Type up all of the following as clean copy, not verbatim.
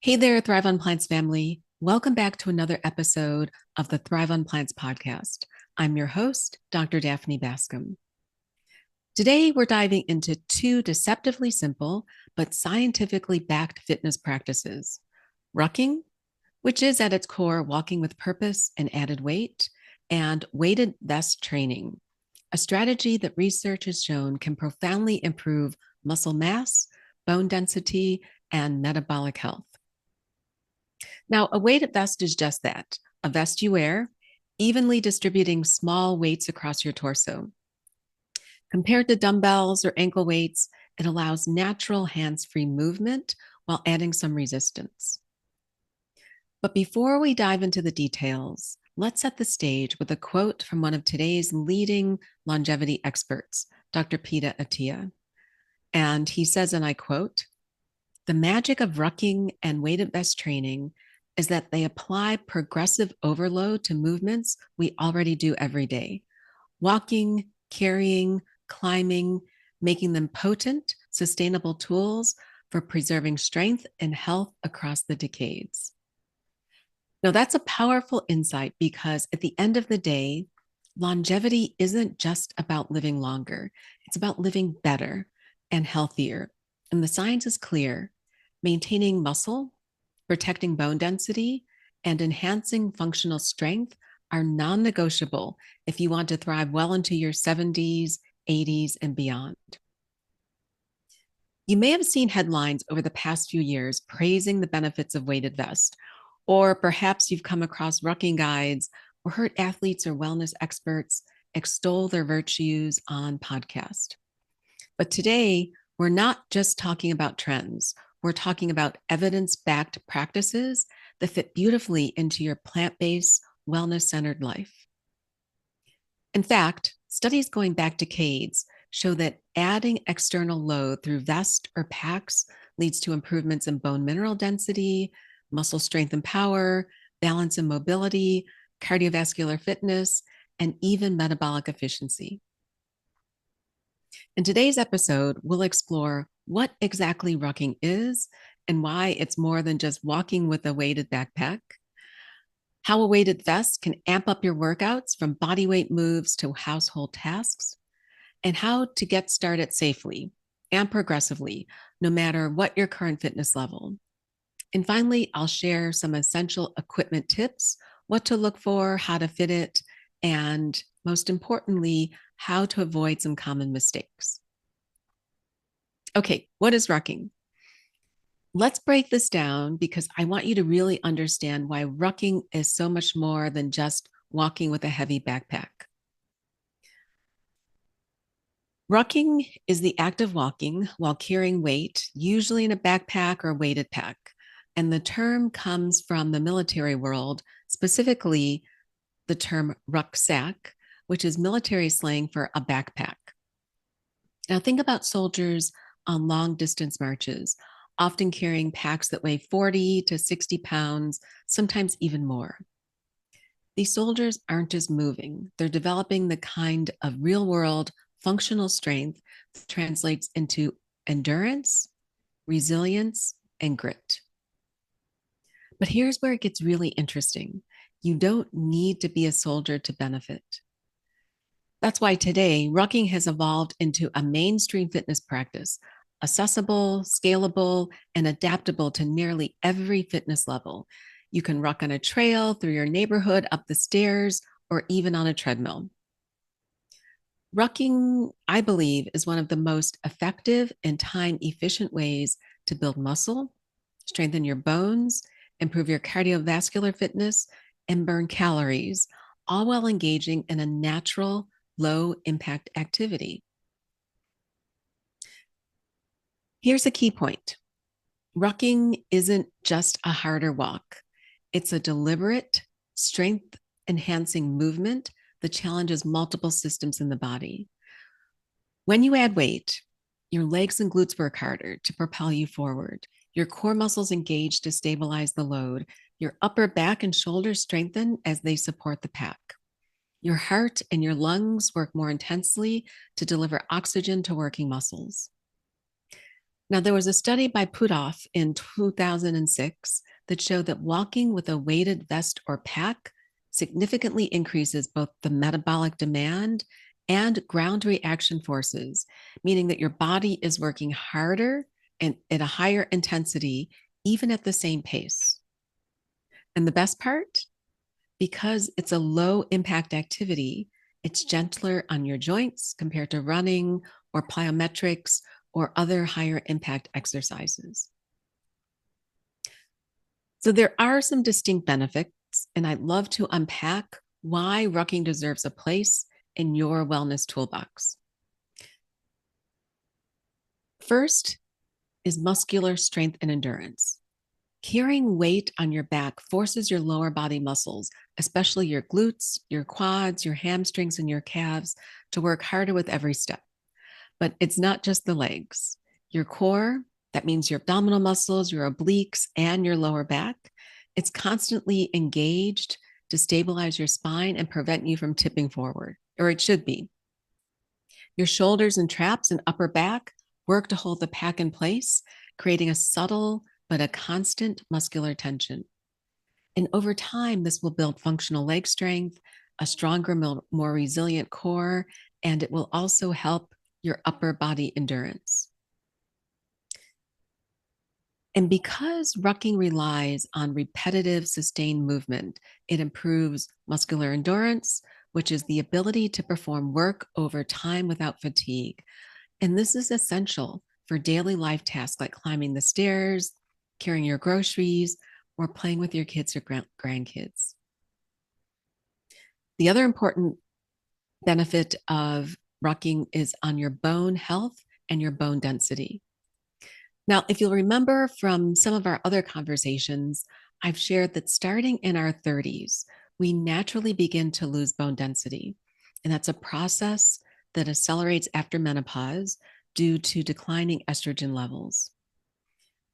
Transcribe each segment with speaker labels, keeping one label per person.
Speaker 1: Hey there, Thrive on Plants family. Welcome back to another episode of the Thrive on Plants podcast. I'm your host, Dr. Daphne Bascom. Today, we're diving into two deceptively simple but scientifically backed fitness practices: rucking, which is at its core walking with purpose and added weight, and weighted vest training, a strategy that research has shown can profoundly improve muscle mass, bone density, and metabolic health. Now, a weighted vest is just that, a vest you wear, evenly distributing small weights across your torso. Compared to dumbbells or ankle weights, it allows natural hands-free movement while adding some resistance. But before we dive into the details, let's set the stage with a quote from one of today's leading longevity experts, Dr. Pita Attia. And he says, and I quote, "The magic of rucking and weighted vest training is that they apply progressive overload to movements we already do every day: walking, carrying, climbing, making them potent, sustainable tools for preserving strength and health across the decades." Now, that's a powerful insight because at the end of the day, longevity isn't just about living longer, it's about living better and healthier. And the science is clear: maintaining muscle, protecting bone density, and enhancing functional strength are non-negotiable if you want to thrive well into your 70s, 80s, and beyond. You may have seen headlines over the past few years praising the benefits of weighted vest, or perhaps you've come across rucking guides or heard athletes or wellness experts extol their virtues on podcast. But today, we're not just talking about trends. We're talking about evidence-backed practices that fit beautifully into your plant-based, wellness-centered life. In fact, studies going back decades show that adding external load through vests or packs leads to improvements in bone mineral density, muscle strength and power, balance and mobility, cardiovascular fitness, and even metabolic efficiency. In today's episode, we'll explore what exactly rucking is and why it's more than just walking with a weighted backpack, how a weighted vest can amp up your workouts from bodyweight moves to household tasks, and how to get started safely and progressively, no matter what your current fitness level. And finally, I'll share some essential equipment tips: what to look for, how to fit it, and most importantly, how to avoid some common mistakes. Okay, what is rucking? Let's break this down because I want you to really understand why rucking is so much more than just walking with a heavy backpack. Rucking is the act of walking while carrying weight, usually in a backpack or weighted pack. And the term comes from the military world, specifically the term rucksack, which is military slang for a backpack. Now, think about soldiers on long distance marches, often carrying packs that weigh 40 to 60 pounds, sometimes even more. These soldiers aren't just moving, they're developing the kind of real world functional strength that translates into endurance, resilience, and grit. But here's where it gets really interesting. You don't need to be a soldier to benefit. That's why today, rucking has evolved into a mainstream fitness practice, accessible, scalable, and adaptable to nearly every fitness level. You can ruck on a trail, through your neighborhood, up the stairs, or even on a treadmill. Rucking, I believe, is one of the most effective and time-efficient ways to build muscle, strengthen your bones, improve your cardiovascular fitness, and burn calories, all while engaging in a natural, low-impact activity. Here's a key point. Rucking isn't just a harder walk. It's a deliberate, strength-enhancing movement that challenges multiple systems in the body. When you add weight, your legs and glutes work harder to propel you forward. Your core muscles engage to stabilize the load. Your upper back and shoulders strengthen as they support the pack. Your heart and your lungs work more intensely to deliver oxygen to working muscles. Now, there was a study by Putoff in 2006 that showed that walking with a weighted vest or pack significantly increases both the metabolic demand and ground reaction forces, meaning that your body is working harder and at a higher intensity, even at the same pace. And the best part, because it's a low impact activity, it's gentler on your joints compared to running or plyometrics or other higher impact exercises. So there are some distinct benefits, and I'd love to unpack why rucking deserves a place in your wellness toolbox. First is muscular strength and endurance. Carrying weight on your back forces your lower body muscles, especially your glutes, your quads, your hamstrings, and your calves, to work harder with every step. But it's not just the legs. Your core, that means your abdominal muscles, your obliques, and your lower back, it's constantly engaged to stabilize your spine and prevent you from tipping forward, or it should be. Your shoulders and traps and upper back work to hold the pack in place, creating a subtle but a constant muscular tension. And over time, this will build functional leg strength, a stronger, more resilient core, and it will also help your upper body endurance. And because rucking relies on repetitive, sustained movement, it improves muscular endurance, which is the ability to perform work over time without fatigue. And this is essential for daily life tasks like climbing the stairs, carrying your groceries, or playing with your kids or grandkids. The other important benefit of rucking is on your bone health and your bone density. Now, if you'll remember from some of our other conversations, I've shared that starting in our 30s, we naturally begin to lose bone density. And that's a process that accelerates after menopause due to declining estrogen levels.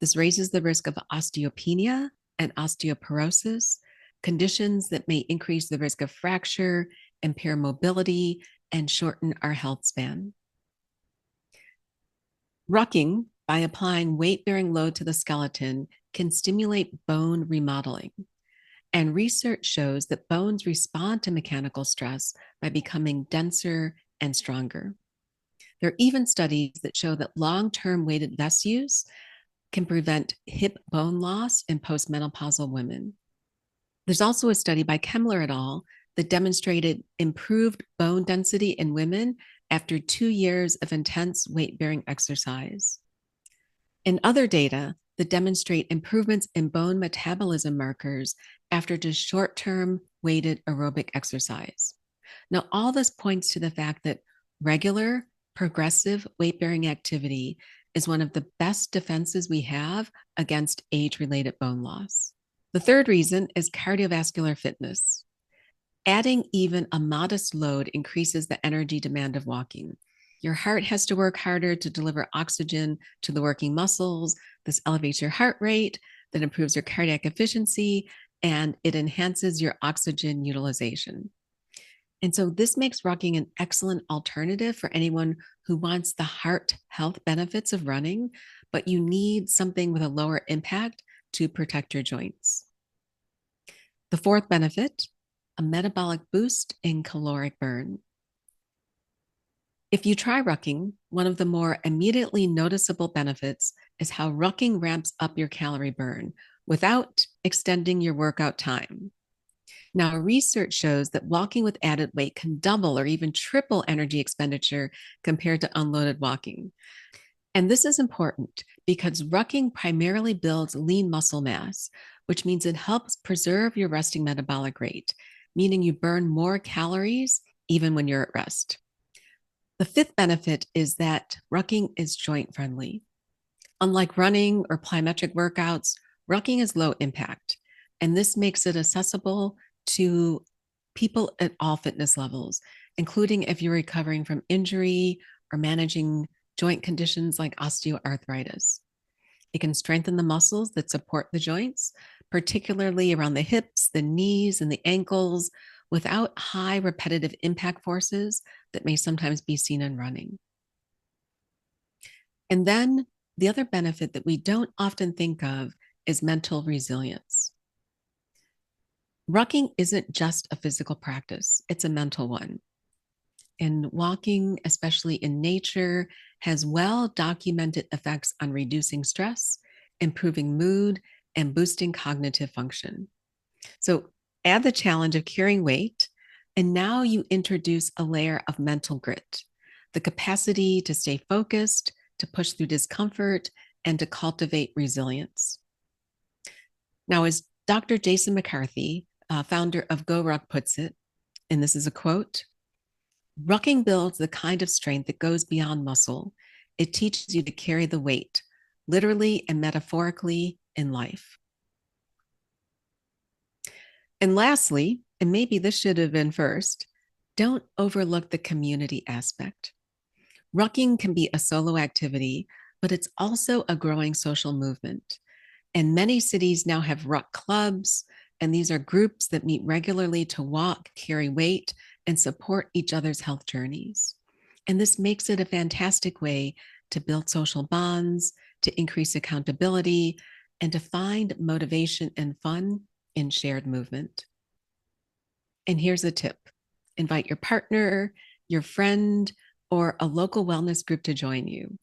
Speaker 1: This raises the risk of osteopenia and osteoporosis, conditions that may increase the risk of fracture, impair mobility, and shorten our health span. Rucking, by applying weight-bearing load to the skeleton, can stimulate bone remodeling. And research shows that bones respond to mechanical stress by becoming denser and stronger. There are even studies that show that long-term weighted vest use can prevent hip bone loss in postmenopausal women. There's also a study by Kemmler et al. That demonstrated improved bone density in women after 2 years of intense weight-bearing exercise. And other data that demonstrate improvements in bone metabolism markers after just short-term weighted aerobic exercise. Now, all this points to the fact that regular, progressive weight-bearing activity is one of the best defenses we have against age-related bone loss. The third reason is cardiovascular fitness. Adding even a modest load increases the energy demand of walking. Your heart has to work harder to deliver oxygen to the working muscles. This elevates your heart rate, that improves your cardiac efficiency, and it enhances your oxygen utilization. And so this makes rucking an excellent alternative for anyone who wants the heart health benefits of running, but you need something with a lower impact to protect your joints. The fourth benefit, a metabolic boost in caloric burn. If you try rucking, one of the more immediately noticeable benefits is how rucking ramps up your calorie burn without extending your workout time. Now, research shows that walking with added weight can double or even triple energy expenditure compared to unloaded walking. And this is important because rucking primarily builds lean muscle mass, which means it helps preserve your resting metabolic rate, meaning you burn more calories even when you're at rest. The fifth benefit is that rucking is joint friendly. Unlike running or plyometric workouts, rucking is low impact, and this makes it accessible to people at all fitness levels, including if you're recovering from injury or managing joint conditions like osteoarthritis. It can strengthen the muscles that support the joints, particularly around the hips, the knees, and the ankles, without high repetitive impact forces that may sometimes be seen in running. And then the other benefit that we don't often think of is mental resilience. Rucking isn't just a physical practice, it's a mental one. And walking, especially in nature, has well documented effects on reducing stress, improving mood, and boosting cognitive function. So add the challenge of carrying weight, and now you introduce a layer of mental grit, the capacity to stay focused, to push through discomfort, and to cultivate resilience. Now, as Dr. Jason McCarthy, founder of Go Ruck, puts it, and this is a quote, "Rucking builds the kind of strength that goes beyond muscle. It teaches you to carry the weight, literally and metaphorically, in life." And lastly, and maybe this should have been first, don't overlook the community aspect. Rucking can be a solo activity, but it's also a growing social movement. And many cities now have ruck clubs, and these are groups that meet regularly to walk, carry weight, and support each other's health journeys. And this makes it a fantastic way to build social bonds, to increase accountability, and to find motivation and fun in shared movement. And here's a tip: invite your partner, your friend, or a local wellness group to join you.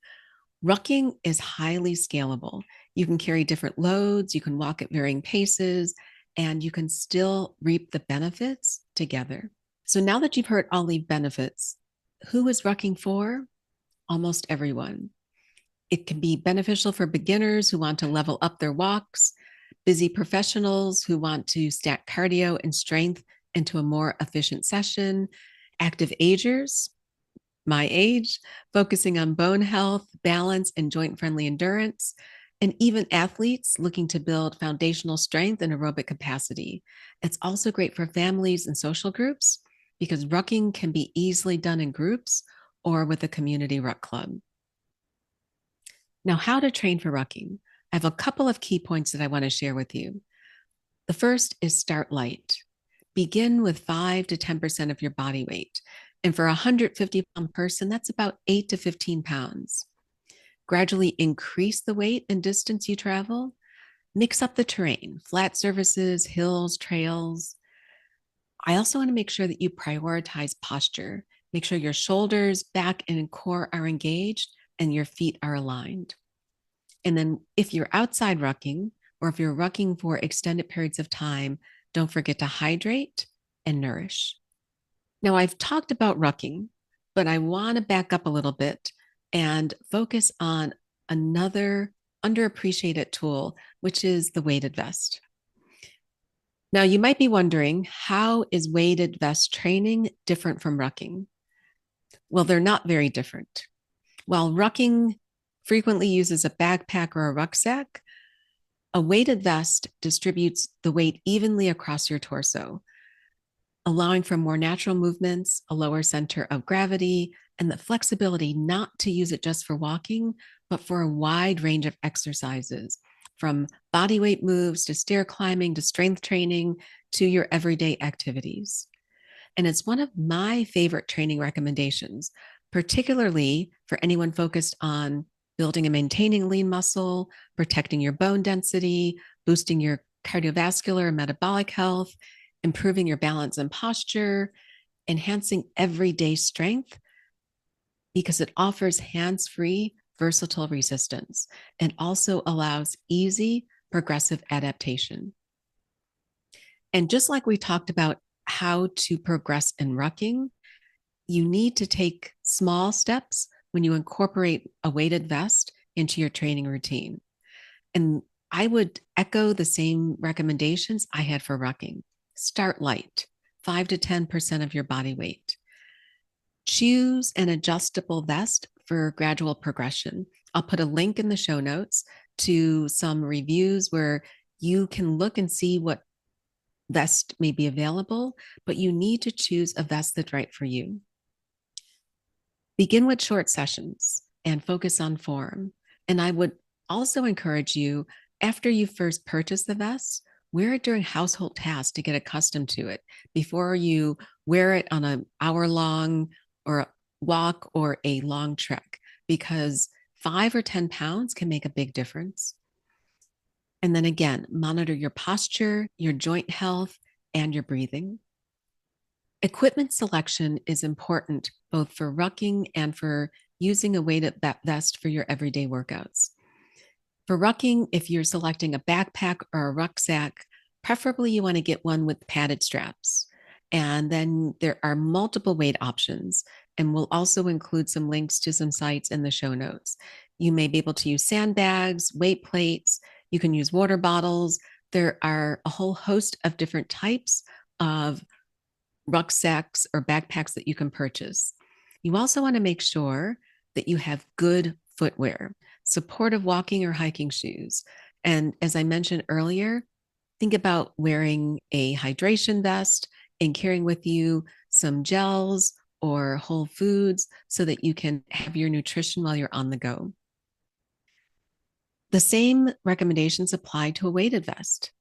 Speaker 1: Rucking is highly scalable. You can carry different loads, you can walk at varying paces, and you can still reap the benefits together. So now that you've heard all the benefits, who is rucking for? Almost everyone. It can be beneficial for beginners who want to level up their walks, busy professionals who want to stack cardio and strength into a more efficient session, active agers, my age, focusing on bone health, balance, and joint-friendly endurance, and even athletes looking to build foundational strength and aerobic capacity. It's also great for families and social groups because rucking can be easily done in groups or with a community ruck club. Now, how to train for rucking. I have a couple of key points that I want to share with you. The first is start light. Begin with 5 to 10% of your body weight. And for a 150-pound person, that's about 8 to 15 pounds. Gradually increase the weight and distance you travel. Mix up the terrain, flat surfaces, hills, trails. I also want to make sure that you prioritize posture. Make sure your shoulders, back, and core are engaged and your feet are aligned. And then if you're outside rucking, or if you're rucking for extended periods of time, don't forget to hydrate and nourish. Now, I've talked about rucking, but I want to back up a little bit and focus on another underappreciated tool, which is the weighted vest. Now, you might be wondering, how is weighted vest training different from rucking? Well, they're not very different. While rucking frequently uses a backpack or a rucksack, a weighted vest distributes the weight evenly across your torso, allowing for more natural movements, a lower center of gravity, and the flexibility not to use it just for walking, but for a wide range of exercises, from body weight moves to stair climbing to strength training to your everyday activities. And it's one of my favorite training recommendations, particularly for anyone focused on building and maintaining lean muscle, protecting your bone density, boosting your cardiovascular and metabolic health, improving your balance and posture, enhancing everyday strength, because it offers hands-free, versatile resistance and also allows easy, progressive adaptation. And just like we talked about how to progress in rucking, you need to take small steps when you incorporate a weighted vest into your training routine. And I would echo the same recommendations I had for rucking. Start light, 5 to 10% of your body weight. Choose an adjustable vest for gradual progression. I'll put a link in the show notes to some reviews where you can look and see what vest may be available, but you need to choose a vest that's right for you. Begin with short sessions and focus on form. And I would also encourage you, after you first purchase the vest, wear it during household tasks to get accustomed to it before you wear it on an hour-long or walk or a long trek, because 5 or 10 pounds can make a big difference. And then again, monitor your posture, your joint health, and your breathing. Equipment selection is important both for rucking and for using a weighted vest for your everyday workouts. For rucking, if you're selecting a backpack or a rucksack, preferably you want to get one with padded straps. And then there are multiple weight options, and we'll also include some links to some sites in the show notes. You may be able to use sandbags, weight plates, you can use water bottles. There are a whole host of different types of rucksacks or backpacks that you can purchase. You also want to make sure that you have good footwear, supportive walking or hiking shoes. And as I mentioned earlier, think about wearing a hydration vest and carrying with you some gels or whole foods so that you can have your nutrition while you're on the go. The same recommendations apply to a weighted vest.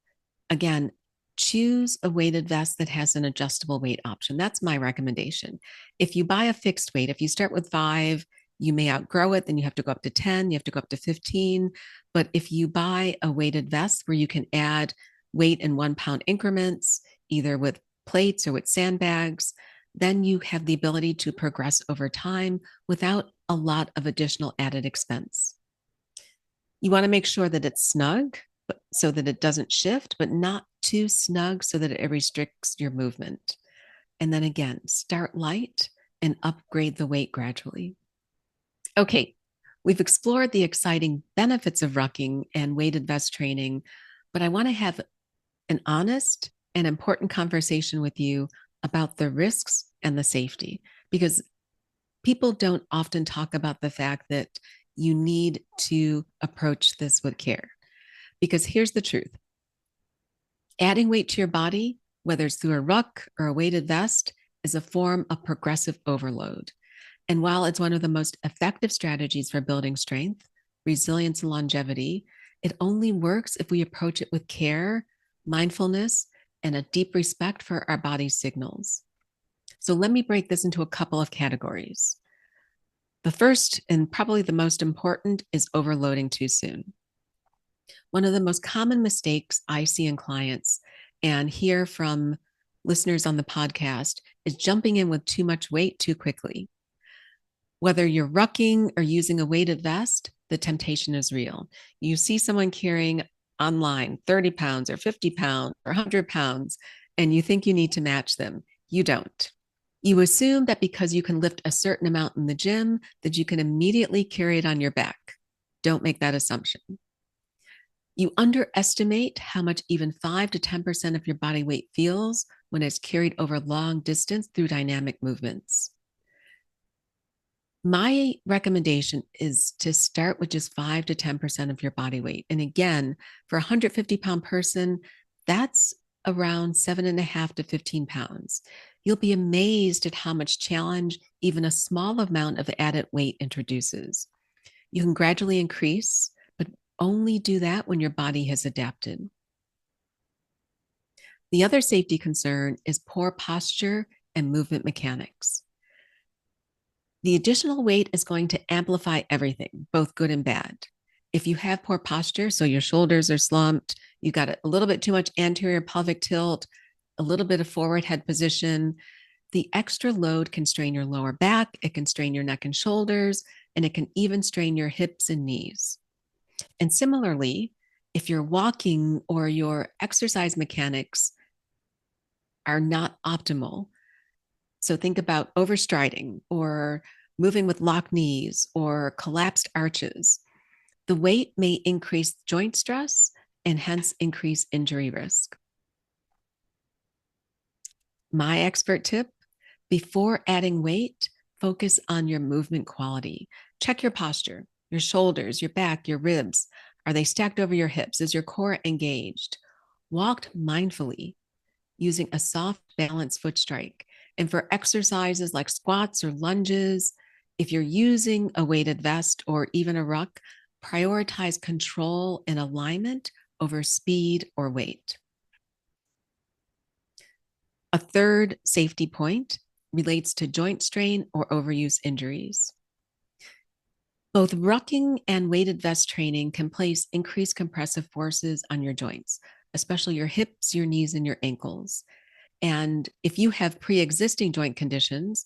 Speaker 1: Again, choose a weighted vest that has an adjustable weight option. That's my recommendation. If you buy a fixed weight, if you start with 5, you may outgrow it, then you have to go up to 10, you have to go up to 15. But if you buy a weighted vest where you can add weight in 1 pound increments, either with plates or with sandbags, then you have the ability to progress over time without a lot of additional added expense. You want to make sure that it's snug so that it doesn't shift, but not too snug so that it restricts your movement. And then again, start light and upgrade the weight gradually. Okay, we've explored the exciting benefits of rucking and weighted vest training, but I want to have an honest and important conversation with you about the risks and the safety, because people don't often talk about the fact that you need to approach this with care. Because here's the truth. Adding weight to your body, whether it's through a ruck or a weighted vest, is a form of progressive overload. And while it's one of the most effective strategies for building strength, resilience, and longevity, it only works if we approach it with care, mindfulness, and a deep respect for our body's signals. So let me break this into a couple of categories. The first, and probably the most important, is overloading too soon. One of the most common mistakes I see in clients and hear from listeners on the podcast is jumping in with too much weight too quickly. Whether you're rucking or using a weighted vest, the temptation is real. You see someone carrying online 30 pounds or 50 pounds or 100 pounds, and you think you need to match them. You don't. You assume that because you can lift a certain amount in the gym, that you can immediately carry it on your back. Don't make that assumption. You underestimate how much even 5 to 10% of your body weight feels when it's carried over long distance through dynamic movements. My recommendation is to start with just 5 to 10% of your body weight. And again, for a 150-pound person, that's around 7.5 to 15 pounds. You'll be amazed at how much challenge even a small amount of added weight introduces. You can gradually increase, but only do that when your body has adapted. The other safety concern is poor posture and movement mechanics. The additional weight is going to amplify everything, both good and bad. If you have poor posture, so your shoulders are slumped, you got a little bit too much anterior pelvic tilt, a little bit of forward head position, the extra load can strain your lower back, it can strain your neck and shoulders, and it can even strain your hips and knees. And similarly, if you're walking or your exercise mechanics are not optimal, so think about overstriding or moving with locked knees or collapsed arches. The weight may increase joint stress and hence increase injury risk. My expert tip, before adding weight, focus on your movement quality. Check your posture, your shoulders, your back, your ribs. Are they stacked over your hips? Is your core engaged? Walk mindfully using a soft, balanced foot strike. And for exercises like squats or lunges, if you're using a weighted vest or even a ruck, prioritize control and alignment over speed or weight. A third safety point relates to joint strain or overuse injuries. Both rucking and weighted vest training can place increased compressive forces on your joints, especially your hips, your knees, and your ankles. And if you have pre existing joint conditions,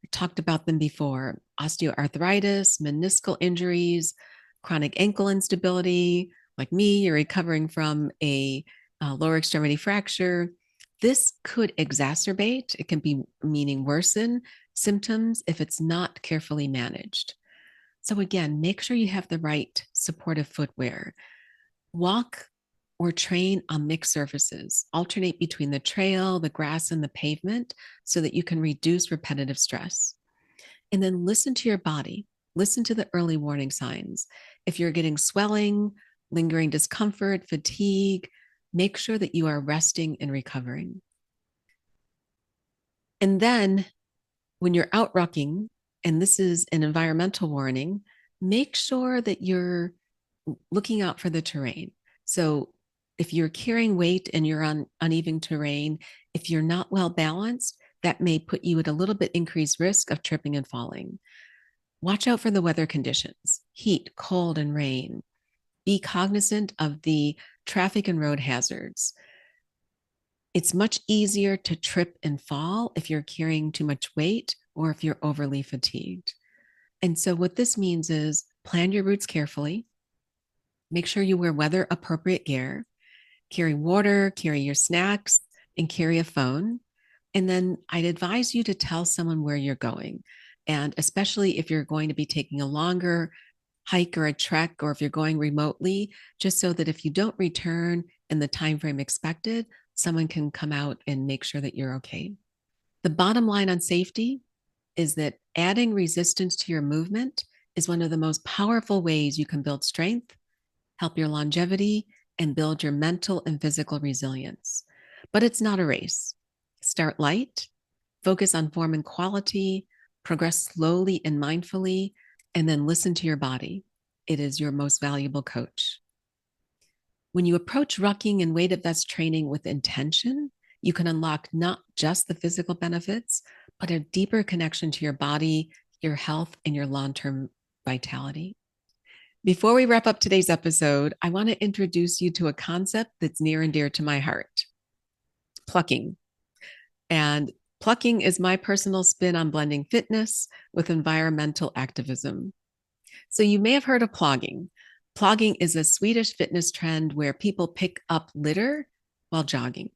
Speaker 1: I talked about them before: osteoarthritis, meniscal injuries, chronic ankle instability, like me, you're recovering from a lower extremity fracture. This could exacerbate, it can be meaning worsen symptoms if it's not carefully managed. So, again, make sure you have the right supportive footwear. Walk or train on mixed surfaces. Alternate between the trail, the grass, and the pavement so that you can reduce repetitive stress. And then listen to your body. Listen to the early warning signs. If you're getting swelling, lingering discomfort, fatigue, make sure that you are resting and recovering. And then when you're out rucking, and this is an environmental warning, make sure that you're looking out for the terrain. So if you're carrying weight and you're on uneven terrain, if you're not well balanced, that may put you at a little bit increased risk of tripping and falling. Watch out for the weather conditions: heat, cold, and rain. Be cognizant of the traffic and road hazards. It's much easier to trip and fall if you're carrying too much weight or if you're overly fatigued. And so, what this means is plan your routes carefully, make sure you wear weather appropriate gear, carry water, carry your snacks, and carry a phone. And then I'd advise you to tell someone where you're going. And especially if you're going to be taking a longer hike or a trek, or if you're going remotely, just so that if you don't return in the time frame expected, someone can come out and make sure that you're okay. The bottom line on safety is that adding resistance to your movement is one of the most powerful ways you can build strength, help your longevity, and build your mental and physical resilience. But it's not a race. Start light, focus on form and quality, progress slowly and mindfully, and then listen to your body. It is your most valuable coach. When you approach rucking and weighted vest training with intention, you can unlock not just the physical benefits, but a deeper connection to your body, your health, and your long-term vitality. Before we wrap up today's episode, I want to introduce you to a concept that's near and dear to my heart: plucking. And plucking is my personal spin on blending fitness with environmental activism. So you may have heard of plogging. Plogging is a Swedish fitness trend where people pick up litter while jogging.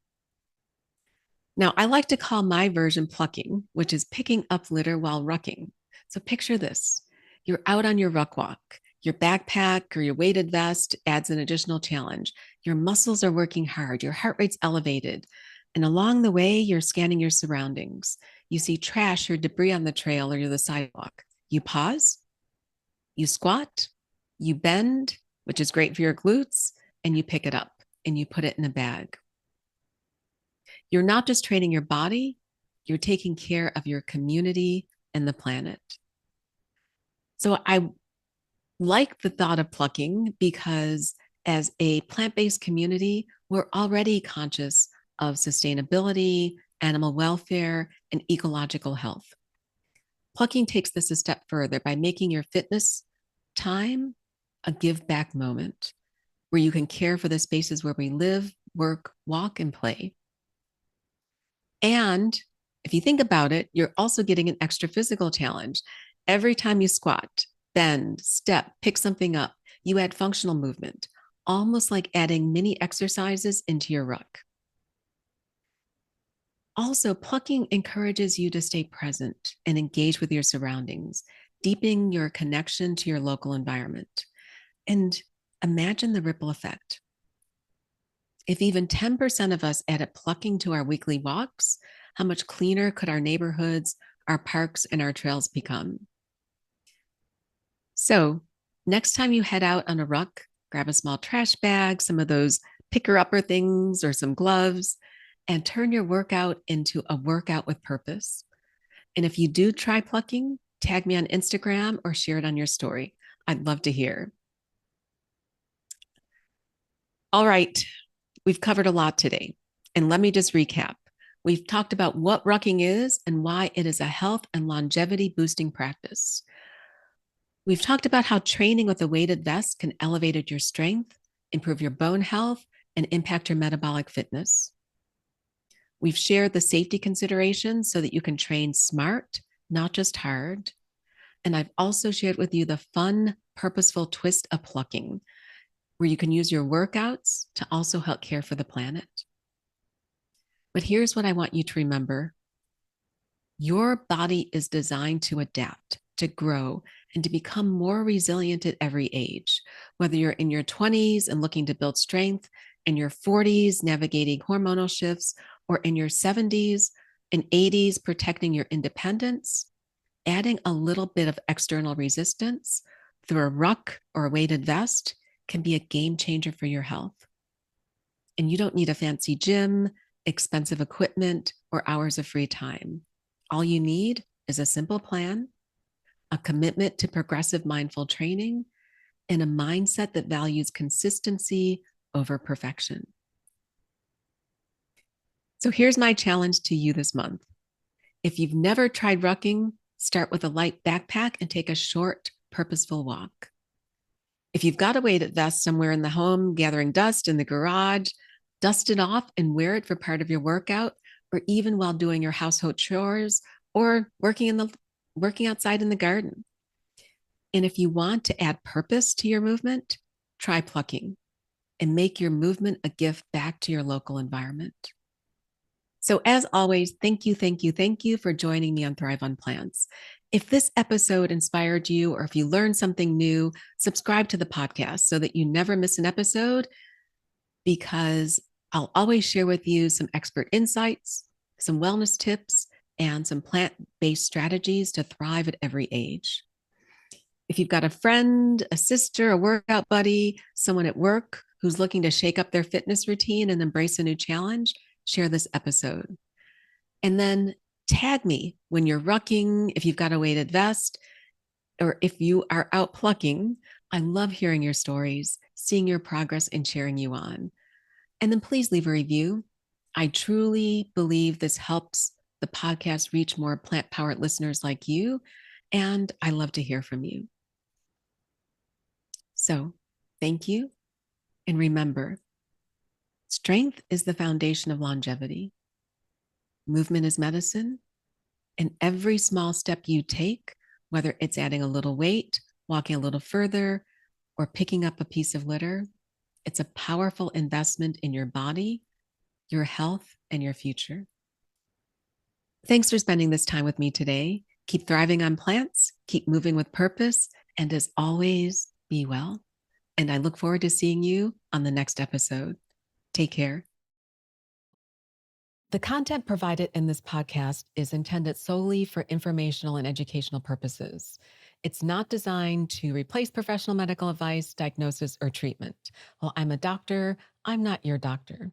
Speaker 1: Now, I like to call my version plucking, which is picking up litter while rucking. So picture this: you're out on your ruck walk. Your backpack or your weighted vest adds an additional challenge. Your muscles are working hard. Your heart rate's elevated. And along the way, you're scanning your surroundings. You see trash or debris on the trail or the sidewalk. You pause, you squat, you bend, which is great for your glutes, and you pick it up and you put it in a bag. You're not just training your body, you're taking care of your community and the planet. So I like the thought of plucking because as a plant-based community, we're already conscious of sustainability, animal welfare, and ecological health. Plucking takes this a step further by making your fitness time a give back moment where you can care for the spaces where we live, work, walk, and play. And if you think about it, you're also getting an extra physical challenge. Every time you squat, bend, step, pick something up, you add functional movement, almost like adding mini exercises into your ruck. Also, plucking encourages you to stay present and engage with your surroundings, deepening your connection to your local environment. And imagine the ripple effect. If even 10% of us added plucking to our weekly walks, how much cleaner could our neighborhoods, our parks, and our trails become? So, next time you head out on a ruck, grab a small trash bag, some of those picker-upper things, or some gloves, and turn your workout into a workout with purpose. And if you do try plucking, tag me on Instagram or share it on your story. I'd love to hear. All right, we've covered a lot today. And let me just recap. We've talked about what rucking is and why it is a health and longevity boosting practice. We've talked about how training with a weighted vest can elevate your strength, improve your bone health, and impact your metabolic fitness. We've shared the safety considerations so that you can train smart, not just hard. And I've also shared with you the fun, purposeful twist of plucking, where you can use your workouts to also help care for the planet. But here's what I want you to remember. Your body is designed to adapt, to grow, and to become more resilient at every age. Whether you're in your 20s and looking to build strength, in your 40s navigating hormonal shifts, or in your 70s and 80s protecting your independence, adding a little bit of external resistance through a ruck or a weighted vest can be a game changer for your health. And you don't need a fancy gym, expensive equipment, or hours of free time. All you need is a simple plan, a commitment to progressive mindful training, and a mindset that values consistency over perfection. So here's my challenge to you this month. If you've never tried rucking, start with a light backpack and take a short, purposeful walk. If you've got a weighted vest somewhere in the home, gathering dust in the garage, dust it off and wear it for part of your workout, or even while doing your household chores or working outside in the garden. And if you want to add purpose to your movement, try plucking and make your movement a gift back to your local environment. So as always, thank you for joining me on Thrive on Plants. If this episode inspired you or if you learned something new, subscribe to the podcast so that you never miss an episode, because I'll always share with you some expert insights, some wellness tips, and some plant-based strategies to thrive at every age. If you've got a friend, a sister, a workout buddy, someone at work who's looking to shake up their fitness routine and embrace a new challenge, share this episode. And then tag me when you're rucking, if you've got a weighted vest, or if you are out plucking. I love hearing your stories, seeing your progress, and cheering you on. And then please leave a review. I truly believe this helps the podcast reach more plant-powered listeners like you, and I love to hear from you. So thank you. And remember, strength is the foundation of longevity. Movement is medicine. And every small step you take, whether it's adding a little weight, walking a little further, or picking up a piece of litter, it's a powerful investment in your body, your health, and your future. Thanks for spending this time with me today. Keep thriving on plants, keep moving with purpose, and as always, be well. And I look forward to seeing you on the next episode. Take care. The content provided in this podcast is intended solely for informational and educational purposes. It's not designed to replace professional medical advice, diagnosis, or treatment. While I'm a doctor, I'm not your doctor.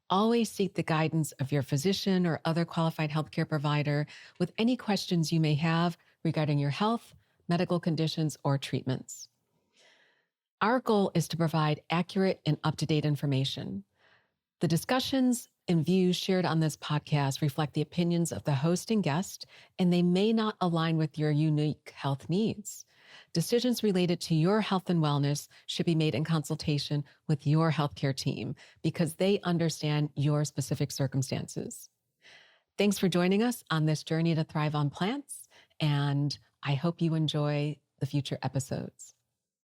Speaker 1: Always seek the guidance of your physician or other qualified healthcare provider with any questions you may have regarding your health, medical conditions, or treatments. Our goal is to provide accurate and up-to-date information. The discussions and views shared on this podcast reflect the opinions of the host and guest, and they may not align with your unique health needs. Decisions related to your health and wellness should be made in consultation with your healthcare team because they understand your specific circumstances. Thanks for joining us on this journey to thrive on plants, and I hope you enjoy the future episodes.